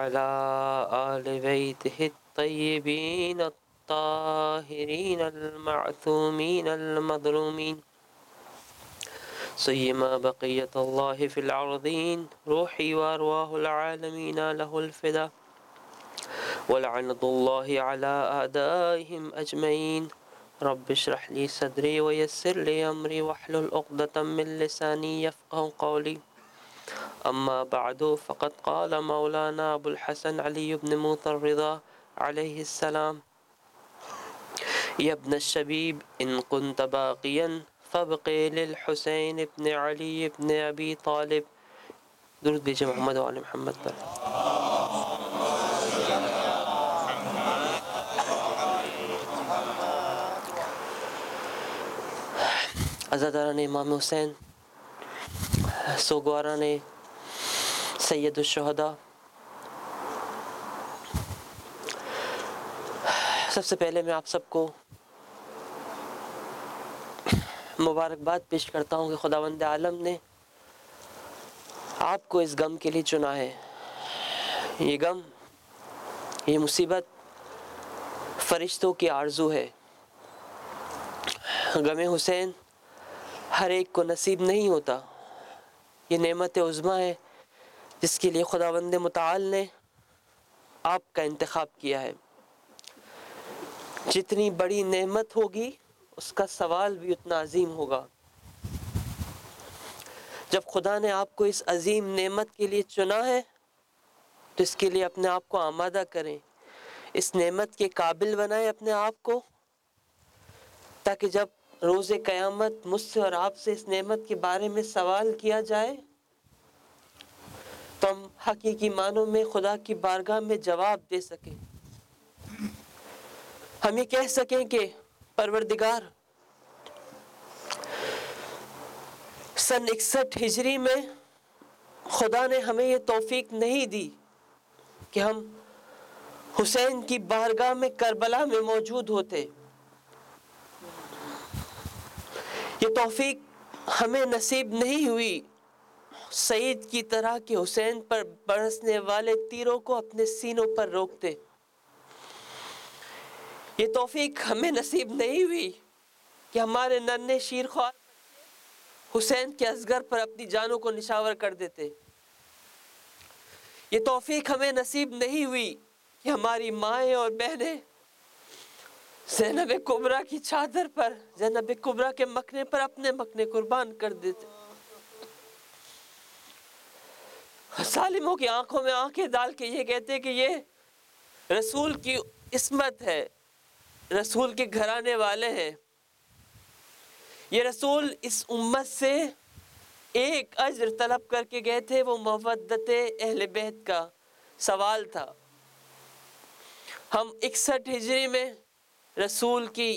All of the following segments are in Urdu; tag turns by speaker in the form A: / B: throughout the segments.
A: وعلى آل بيته الطيبين الطاهرين المعثومين المظلومين سيما بقية الله في الأرضين روحي وأرواح العالمين له الفداء ولعنة الله على أعدائهم أجمعين رب اشرح لي صدري ويسر لي أمري واحلل عقدة من لساني يفقهوا قولي أما بعد فقد قال مولانا أبو الحسن علي بن موسى الرضا عليه السلام يا ابن الشبيب إن كنت باقيا فابقي للحسين بن علي بن أبي طالب. درود بھیجے محمد و آل محمد پر. عزاداران امام حسین، سوگواران سید الشہداء، سب سے پہلے میں آپ سب کو مبارکباد پیش کرتا ہوں کہ خداوند عالم نے آپ کو اس غم کے لیے چنا ہے. یہ غم، یہ مصیبت فرشتوں کی آرزو ہے. غم حسین ہر ایک کو نصیب نہیں ہوتا. یہ نعمت عظمیٰ ہے جس کے لیے خداوند متعال نے آپ کا انتخاب کیا ہے. جتنی بڑی نعمت ہوگی اس کا سوال بھی اتنا عظیم ہوگا. جب خدا نے آپ کو اس عظیم نعمت کے لیے چنا ہے تو اس کے لیے اپنے آپ کو آمادہ کریں، اس نعمت کے قابل بنائیں اپنے آپ کو، تاکہ جب روز قیامت مجھ سے اور آپ سے اس نعمت کے بارے میں سوال کیا جائے تو ہم حقیقی معنوں میں خدا کی بارگاہ میں جواب دے سکیں. ہم یہ کہہ سکیں کہ پروردگار، سن 61 ہجری میں خدا نے ہمیں یہ توفیق نہیں دی کہ ہم حسین کی بارگاہ میں کربلا میں موجود ہوتے. یہ توفیق ہمیں نصیب نہیں ہوئی سعید کی طرح کہ حسین پر برسنے والے تیروں کو اپنے سینوں پر روکتے. یہ توفیق ہمیں نصیب نہیں ہوئی کہ ہمارے ننھے شیرخوار حسین کے اصغر پر اپنی جانوں کو نشاور کر دیتے. یہ توفیق ہمیں نصیب نہیں ہوئی کہ ہماری مائیں اور بہنیں زینب کبریٰ کی چادر پر، زینب کبریٰ کے مکھنے پر اپنے مکھنے قربان کر دیتے. ظالموں کی آنکھوں میں آنکھیں ڈال کے یہ کہتے کہ یہ رسول کی عصمت ہے، رسول کے گھرانے والے ہیں. یہ رسول اس امت سے ایک اجر طلب کر کے گئے تھے، وہ مودت اہل بیت کا سوال تھا. ہم 61 ہجری میں رسول کی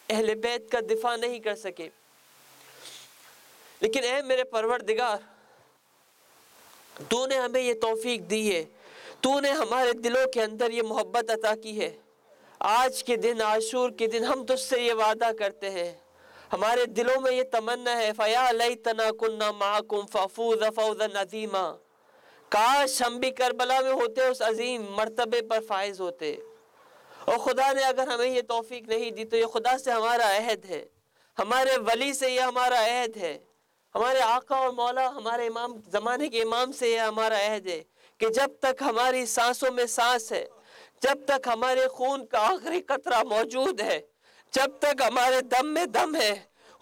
A: اہل بیت کا دفاع نہیں کر سکے، لیکن اے میرے پروردگار، تو نے ہمیں یہ توفیق دی ہے، تو نے ہمارے دلوں کے اندر یہ محبت عطا کی ہے. آج کے دن، عاشور کے دن، ہم تجھ سے یہ وعدہ کرتے ہیں، ہمارے دلوں میں یہ تمنا ہے، فَيَا لَيْتَنَا كُنَّا مَعَكُمْ فَافُوزَ فَوْزًا عَظِيمًا، کاش ہم بھی کربلا میں ہوتے، اس عظیم مرتبے پر فائز ہوتے. اور خدا نے اگر ہمیں یہ توفیق نہیں دی تو یہ خدا سے ہمارا عہد ہے، ہمارے ولی سے یہ ہمارا عہد ہے، ہمارے آقا اور مولا، ہمارے امام، زمانے کے امام سے یہ ہمارا عہد ہے کہ جب تک ہماری سانسوں میں سانس ہے، جب تک ہمارے خون کا آخری قطرہ موجود ہے، جب تک ہمارے دم میں دم ہے،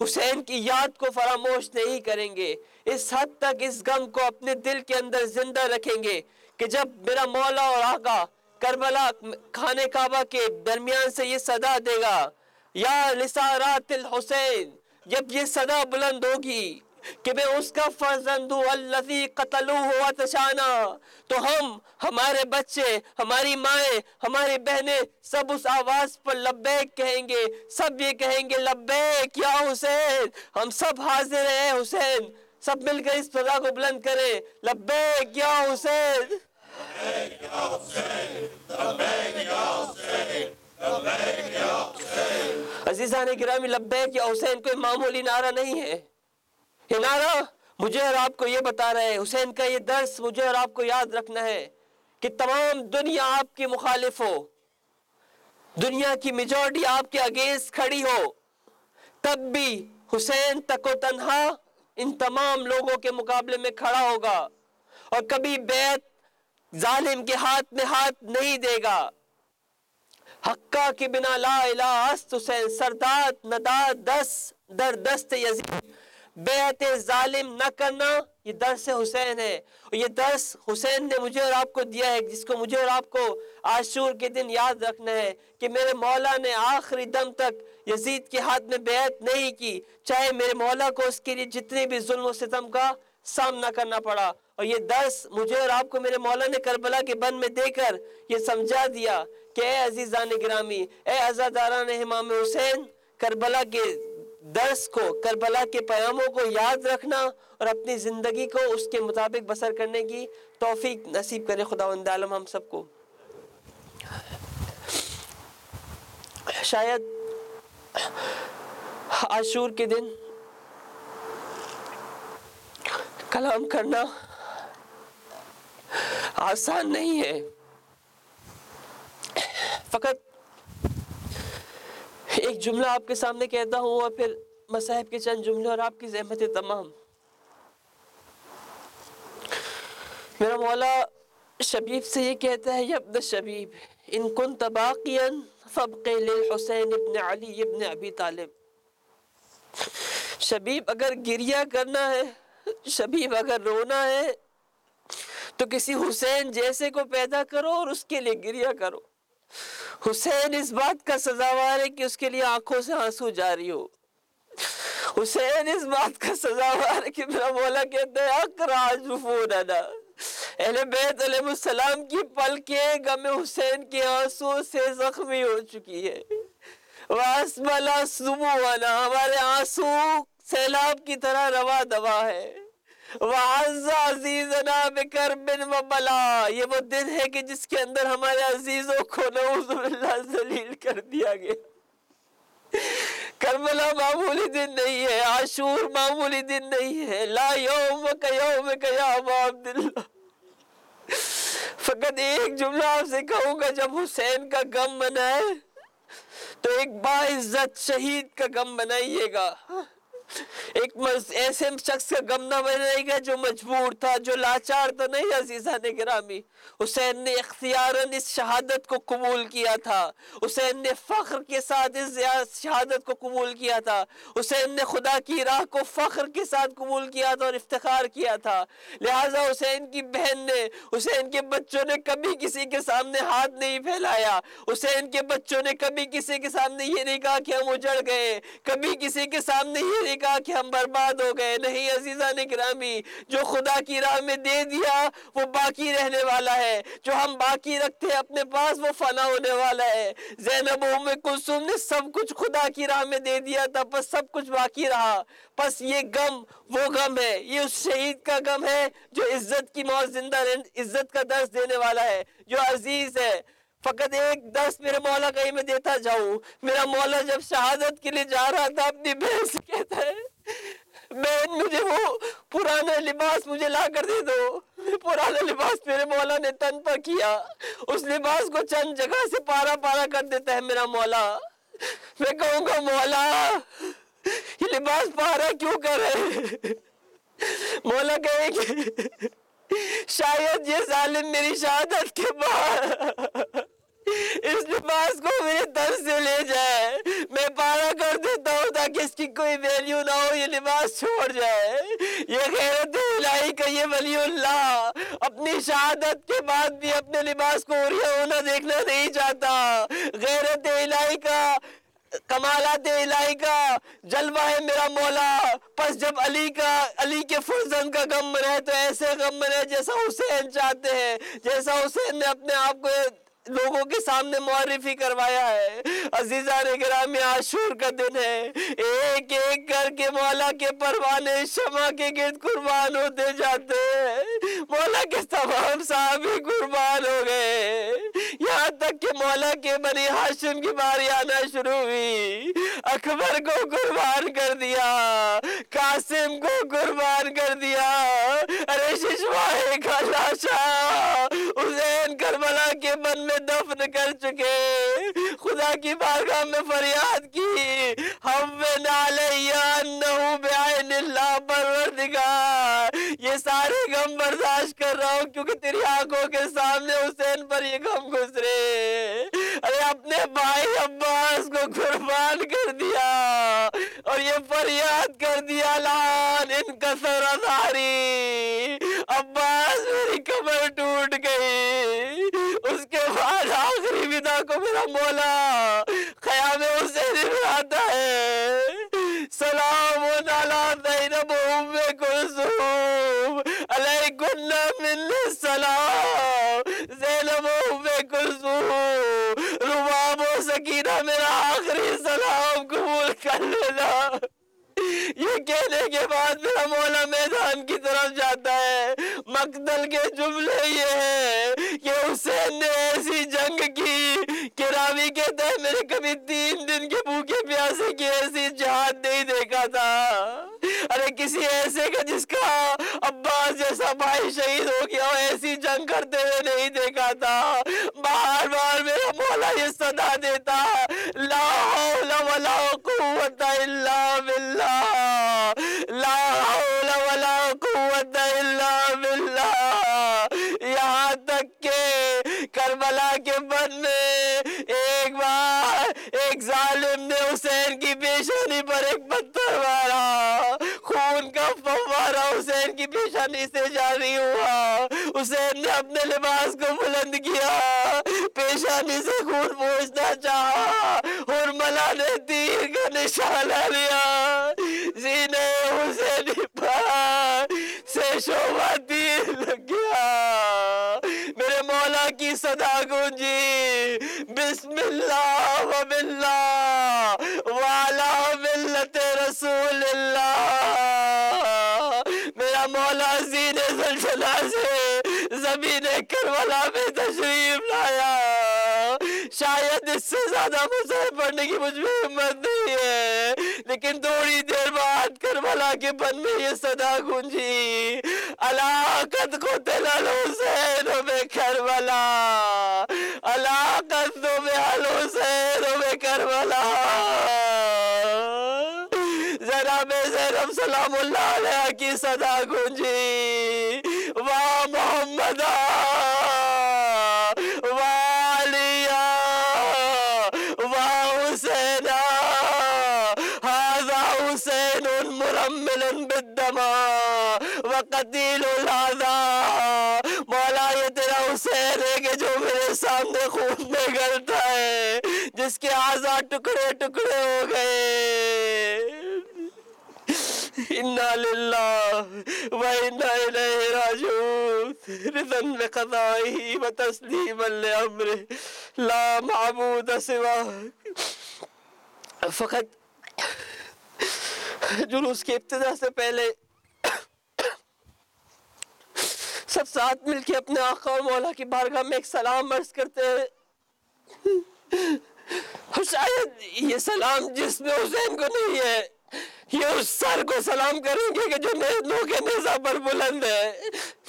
A: حسین کی یاد کو فراموش نہیں کریں گے. اس حد تک اس غم کو اپنے دل کے اندر زندہ رکھیں گے کہ جب میرا مولا اور آقا کربلا خانے کعبہ کے درمیان سے یہ صدا دے گا، یا لسارات الحسین، جب یہ صدا بلند ہوگی کہ میں اس کا فرزند ہوں الذی قتلوہ وتشانا، تو ہم، ہمارے بچے، ہماری مائیں، ہماری بہنیں سب اس آواز پر لبیک کہیں گے. سب یہ کہیں گے لبیک یا حسین، ہم سب حاضر ہیں حسین. سب مل کر اس صدا کو بلند کریں، لبیک یا حسین، لبیک یا حسین، لبیک یا حسین، لبیک یا حسین. عزیزان گرامی، لبیک یا حسین کوئی معمولی نعرہ نہیں ہے. یہ نعرہ مجھے اور آپ کو یہ بتا رہے ہیں، حسین کا یہ درس مجھے اور آپ کو یاد رکھنا ہے کہ تمام دنیا آپ کی مخالف ہو، دنیا کی میجورٹی آپ کے اگینسٹ کھڑی ہو، تب بھی حسین تک و تنہا ان تمام لوگوں کے مقابلے میں کھڑا ہوگا اور کبھی بیعت ظالم کے ہاتھ میں ہاتھ نہیں دے گا۔ حقا کے بنا لا الہ است حسین، سرداد نداد دست در دست یزید، بیعت ظالم نہ کرنا یہ درس حسین ہے، اور یہ درس حسین نے مجھے اور آپ کو دیا ہے، جس کو مجھے اور آپ کو عاشور کے دن یاد رکھنا ہے کہ میرے مولا نے آخری دم تک یزید کے ہاتھ میں بیعت نہیں کی، چاہے میرے مولا کو اس کے لیے جتنے بھی ظلم و ستم کا سامنا کرنا پڑا۔ اور یہ درس مجھے اور آپ کو میرے مولا نے کربلا کے بن میں دے کر یہ سمجھا دیا کہ اے عزیزان گرامی، اے عزاداران امام حسین، کربلا کے درس کو، کربلا کے پیاموں کو یاد رکھنا اور اپنی زندگی کو اس کے مطابق بسر کرنے کی توفیق نصیب کرے خداوند عالم ہم سب کو۔ شاید عاشور کے دن کلام کرنا آسان نہیں ہے، فقط ایک جملہ آپ کے سامنے کہتا ہوں اور پھر مصاحب کے چند جملے اور آپ کی زحمت تمام۔ میرا مولا شبیب سے یہ کہتا ہے، یا ابن شبیب ان کنت باقیا فابق للحسین ابن علی ابن ابی طالب۔ شبیب اگر گریہ کرنا ہے، شبیب اگر رونا ہے تو کسی حسین جیسے کو پیدا کرو اور اس کے لیے گریہ کرو۔ حسین اس بات کا سزاوار ہے کہ اس کے لیے آنکھوں سے آنسو جاری ہو۔ حسین اس بات کا سزاوار ہے کہ میرا مولا کہتا ہے اقرا جفوننا، اہل بیت علیہ السلام کی پلکیں غم حسین کے آنسو سے زخمی ہو چکی ہے۔ واسملا سمونا، ہمارے آنسو سیلاب کی طرح روا دوا ہے۔ وعز عزیزنا بکرب و بلا، یہ وہ دن ہے کہ جس کے اندر ہمارے عزیزوں کو نعوذ باللہ ذلیل کر دیا گیا۔ کربلا معمولی دن نہیں ہے، عاشور معمولی دن نہیں ہے۔ لا یوم کا یوم کا یا ابا عبداللہ۔ فقط ایک جملہ آپ سے کہوں گا، جب حسین کا غم منائے تو ایک باعزت شہید کا غم بنائیے گا، ایک ایسے شخص کا غم نہ بنائے گا جو مجبور تھا، جو لاچار تو نہیں۔ عزیزان گرامی، حسین نے اختیاراً اس شہادت کو قبول کیا تھا، حسین نے فخر کے ساتھ اس شہادت کو قبول کیا تھا، حسین نے خدا کی راہ کو فخر کے ساتھ قبول کیا تھا اور افتخار کیا تھا۔ لہٰذا حسین کی بہن نے، حسین کے بچوں نے کبھی کسی کے سامنے ہاتھ نہیں پھیلایا، حسین کے بچوں نے کبھی کسی کے سامنے یہ نہیں کہا کہ ہم اجڑ گئے، کبھی کسی کے سامنے یہ نہیں کہا کہ ہم برباد ہو گئے۔ نہیں عزیزان گرامی، جو خدا کی راہ میں دے دیا وہ باقی رہنے والا ہے، جو ہم باقی رکھتے ہیں اپنے پاس وہ فنا ہونے والا ہے۔ زینب و ام کلثوم نے سب کچھ خدا کی راہ میں دے دیا تھا، پس سب کچھ باقی رہا۔ پس یہ غم وہ غم ہے، یہ اس شہید کا غم ہے جو عزت کی موت زندہ عزت کا درس دینے والا ہے، جو عزیز ہے۔ فقط ایک درس میرے مولا کہیں میں دیتا جاؤں، میرا مولا جب شہادت کے لیے جا رہا تھا اپنی بہن سے کہتا ہے بہن مجھے وہ پرانا لباس مجھے لا کر دے دو۔ پرانا لباس میرے مولا نے تن پر کیا، اس لباس کو چند جگہ سے پارا پارا کر دیتا ہے میرا مولا۔ میں کہوں گا مولا یہ لباس پارا کیوں کر رہے؟ مولا کہے کہ شاید یہ ظالم میری شہادت کے بعد اس لباس کو میرے تن سے لے جائے، میں پارا کر دیتا ہوں تاکہ اس کی کوئی ویلیو نہ ہو، یہ لباس چھوڑ جائے۔ یہ غیرت الہی کا یہ ولی اللہ اپنی شہادت کے بعد بھی اپنے لباس کو عریاں ہونا دیکھنا نہیں چاہتا۔ غیرت الہی کا، کمالات الہی کا جلوہ ہے میرا مولا۔ پس جب علی کے فرزند کا غم منائے تو ایسے غم منائے جیسا حسین چاہتے ہیں، جیسا حسین نے اپنے آپ کو لوگوں کے سامنے معرفی کروایا ہے۔ عزیزان گرامی، عاشور کا دن ہے، ایک ایک کر کے مولا کے پروانے شمع کے گرد قربان ہوتے جاتے ہیں۔ مولا کے تمام صحابی قربان ہو گئے، یہاں تک کہ مولا کے بنی ہاشم کی باری آنا شروع ہوئی۔ اکبر کو قربان کر دیا، قاسم کو قربان کر دیا، ارے ششوائے کا لاشا حسین کربلا کے بن میں دفن کر چکے. خدا کی بارگاہ میں فریاد کی حوّن علی انہ بعین اللہ پروردگار یہ سارے غم برداشت کر رہا ہوں کیونکہ تیری آنکھوں کے سامنے حسین پر یہ غم گزرے. ارے اپنے بھائی عباس کو قربان کر دیا اور یہ فریاد کر دیا لان ان کسر ازاری عباس میری کمر ٹوٹ گئی. اس کے بعد آخری ودا کو میرا مولا خیام حسین بلاتا ہے سلام علی زینب ام کلثوم علیکن من السلام. زینب ام کلثوم رباب و سکینہ میرا آخری سلام قبول کر لینا. یہ کہنے کے بعد میرا مولا میدان کی طرف جاتا ہے. مقتل کے جملے یہ ہیں کہ حسین نے ایسی جنگ کی کہ راوی کہتا ہے میں نے کبھی 3 دن کے بھوکے پیاسے کی ایسی جہاد نہیں دیکھا تھا. ارے کسی ایسے کا جس کا عباس جیسا بھائی شہید ہو گیا ہو ایسی جنگ کرتے ہوئے نہیں دیکھا تھا. بار بار میرا مولا یہ صدا دیتا لا حول ولا قوت الا باللہ لا حول ولا قوت الا باللہ. یہاں تک کہ کربلا کے بن میں ایک بار ایک ظالم نے حسین کی پیشانی پر ایک پتھر مارا. خون کا فوارہ حسین کی پیشانی سے جاری ہوا. حسین نے اپنے لباس کو بلند کیا پیشانی سے خون پوچھنا چاہا. حرملہ نے تیر کا نشانہ لیا سینے حسینی پر سے شعبہ تیر لگ گیا. میرے مولا کی صدا گونجی بسم اللہ و باللہ وعلا ملت رسول اللہ. میرا مولا زین زلزلہ سے زمین کربلا میں تشریف لایا. شاید اس سے زیادہ مسئلہ پڑھنے کی مجھ میں ہمت نہیں ہے لیکن تھوڑی دیر بعد کربلا کے بن میں یہ صدا گونجی الا قد قتل الحسین بکربلا الا قد ذبح الحسین بکربلا. جناب زینب سلام اللہ علیہ کی صدا گونجی واہ محمد وقتیل العذاب. مولا یہ تیرا حسین ہے کہ جو میرے سامنے خون میں گلتا ہے جس کے اعضاء ٹکڑے ٹکڑے ہو گئے. انا للہ و انا الیہ راجعون. رضا بقضائہ و تسلیما لامرہ لا معبود سواہ. فقط جلوس کی ابتدا سے پہلے سب ساتھ مل کے اپنے آقا اور مولا کی بارگاہ میں ایک سلام عرض کرتے ہیں. اور شاید یہ سلام جسم حسین کو نہیں ہے یہ اس سر کو سلام کریں گے کہ جو نو کے نیزہ پر بلند ہے.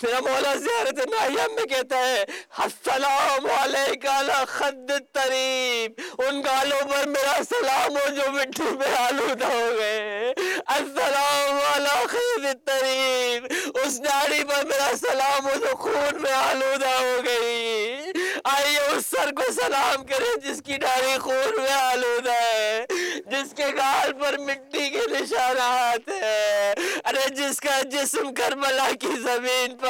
A: میرا مولا زیارت ناحیہ میں کہتا ہے السلام علیکہ علی خد الطریب. ان گالوں پر میرا سلام ہو جو مٹی میں آلودہ ہو گئے. السلام علی خد الطریب. اس داڑھی پر میرا سلام ہو جو خون میں آلودہ ہو گئی. آئیے اس سر کو سلام کریں جس کی داڑھی خون میں آلودہ ہے جس کے گال پر مٹی کے نشانات ہیں. ارے جس کا جسم کربلا کی زمین پر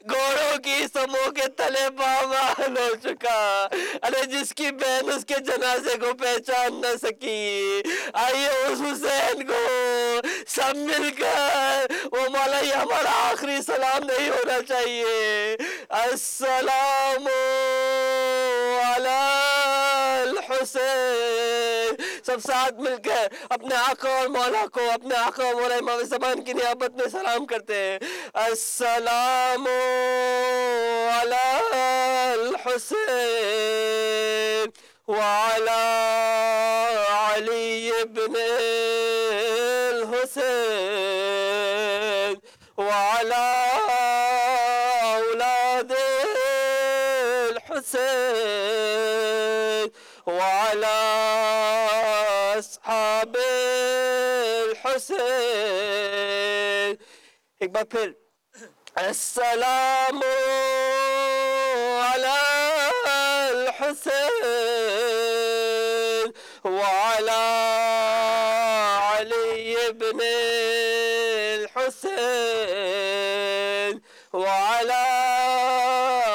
A: گھوڑوں کی سموں کے تلے پامال ہو چکا. ارے جس کی بہن اس کے جنازے کو پہچان نہ سکی. آئیے اس حسین کو سب مل کر وہ مولا یہ ہمارا آخری سلام نہیں ہونا چاہیے. السلام علی الحسین. سب ساتھ مل کر اپنے آقا اور مولا کو اپنے آقا اور مولا امام زمان کی نیابت میں سلام کرتے ہیں. السلام علی الحسین وعلی علی ابن الحسین وعلی الحسين وعلى أصحاب الحسين. ایک بار پھر السلام على الحسين وعلى علي بن الحسين وعلى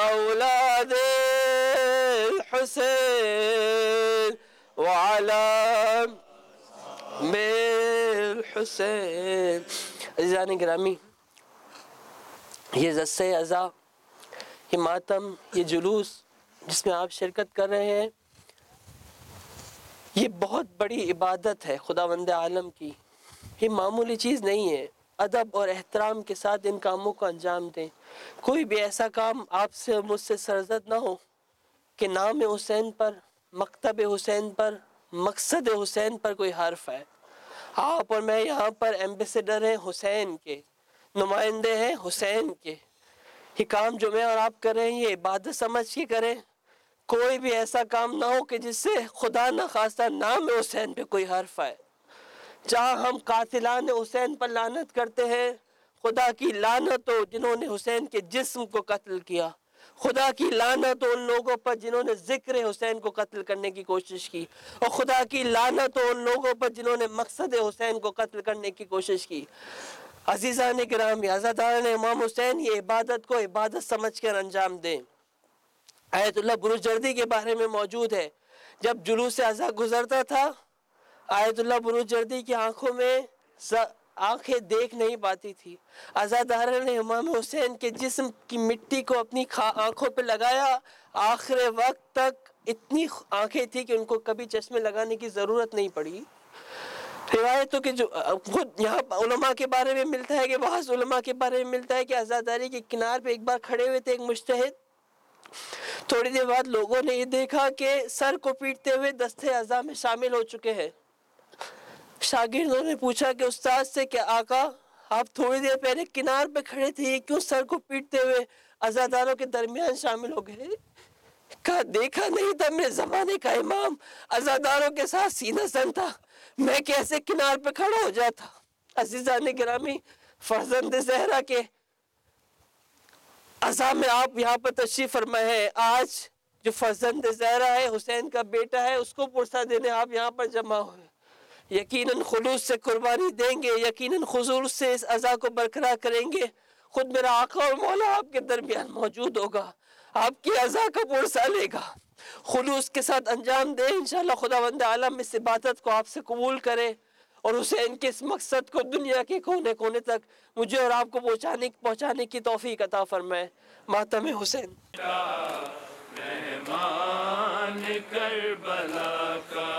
A: أولاد الحسين وعلى الحسين. عزیزان گرامی، یہ جلسہ عزا، یہ ماتم، یہ جلوس جس میں آپ شرکت کر رہے ہیں، یہ بہت بڑی عبادت ہے خداوند عالم کی. یہ معمولی چیز نہیں ہے. ادب اور احترام کے ساتھ ان کاموں کو انجام دیں. کوئی بھی ایسا کام آپ سے اور مجھ سے سرزد نہ ہو کہ نام حسین پر، مکتب حسین پر، مقصد حسین پر کوئی حرف ہے. آپ اور میں یہاں پر ایمبیسیڈر ہیں حسین کے، نمائندے ہیں حسین کے. یہ کام جو میں اور آپ کر رہے ہیں یہ عبادت سمجھ کے کریں. کوئی بھی ایسا کام نہ ہو کہ جس سے خدا نہ خواستہ نام حسین پہ کوئی حرف آئے. جہاں ہم قاتلان حسین پر لعنت کرتے ہیں، خدا کی لعنت ہو جنہوں نے حسین کے جسم کو قتل کیا. خدا کی لعنت ہو ان لوگوں پر جنہوں نے ذکر حسین کو قتل کرنے کی کوشش کی. اور خدا کی لعنت ہو ان لوگوں پر جنہوں نے مقصد حسین کو قتل کرنے کی کوشش کی. عزیزان گرامی، عزاداران امام حسین، یہ عبادت کو عبادت سمجھ کر انجام دیں. آیت اللہ بروجردی کے بارے میں موجود ہے. جب جلوس عزا گزرتا تھا، آیت اللہ بروجردی کی آنکھوں میں آنکھیں دیکھ نہیں پاتی تھی. عزاداران نے امام حسین کے جسم کی مٹی کو اپنی آنکھوں پہ لگایا. آخر وقت تک اتنی آنکھیں تھی کہ ان کو کبھی چشمے لگانے کی ضرورت نہیں پڑی. روایتوں کے جو خود یہاں علماء کے بارے میں ملتا ہے کہ بعض علماء کے بارے میں ملتا ہے کہ عزاداری کے کنار پہ ایک بار کھڑے ہوئے تھے ایک مجتہد. تھوڑی دیر بعد لوگوں نے یہ دیکھا کہ سر کو پیٹتے ہوئے دستے عزا میں شامل ہو چکے ہیں. شاگردوں نے پوچھا کہ استاد سے کہ آقا آپ تھوڑی دیر پہلے کنار پہ کھڑے تھے، یہ کیوں سر کو پیٹتے ہوئے عزاداروں کے درمیان شامل ہو گئے؟ کہا دیکھا نہیں تھا میرے زمانے کا امام عزاداروں کے ساتھ سینہ سن تھا، میں کیسے کنار پہ کھڑا ہو جاتا. عزیزان گرامی، فرزند زہرا کے عزا میں آپ یہاں پر تشریف فرمائے ہیں. آج جو فرزند زہرا ہے، حسین کا بیٹا ہے، اس کو پرسہ دینے آپ یہاں پر جمع ہوئے. یقیناً خلوص سے قربانی دیں گے، یقیناً خضوع سے اس عزا کو برقرار کریں گے. خود میرا آقا اور مولا آپ کے درمیان موجود ہوگا، آپ کی عزا کا پرسہ لے گا. خلوص کے ساتھ انجام دیں. انشاءاللہ خداوند عالم اس عبادت کو آپ سے قبول کرے اور حسین کے اس مقصد کو دنیا کے کونے کونے تک مجھے اور آپ کو پہنچانے کی توفیق عطا فرمائے. ماتم حسین.
B: مہمان کربلا کا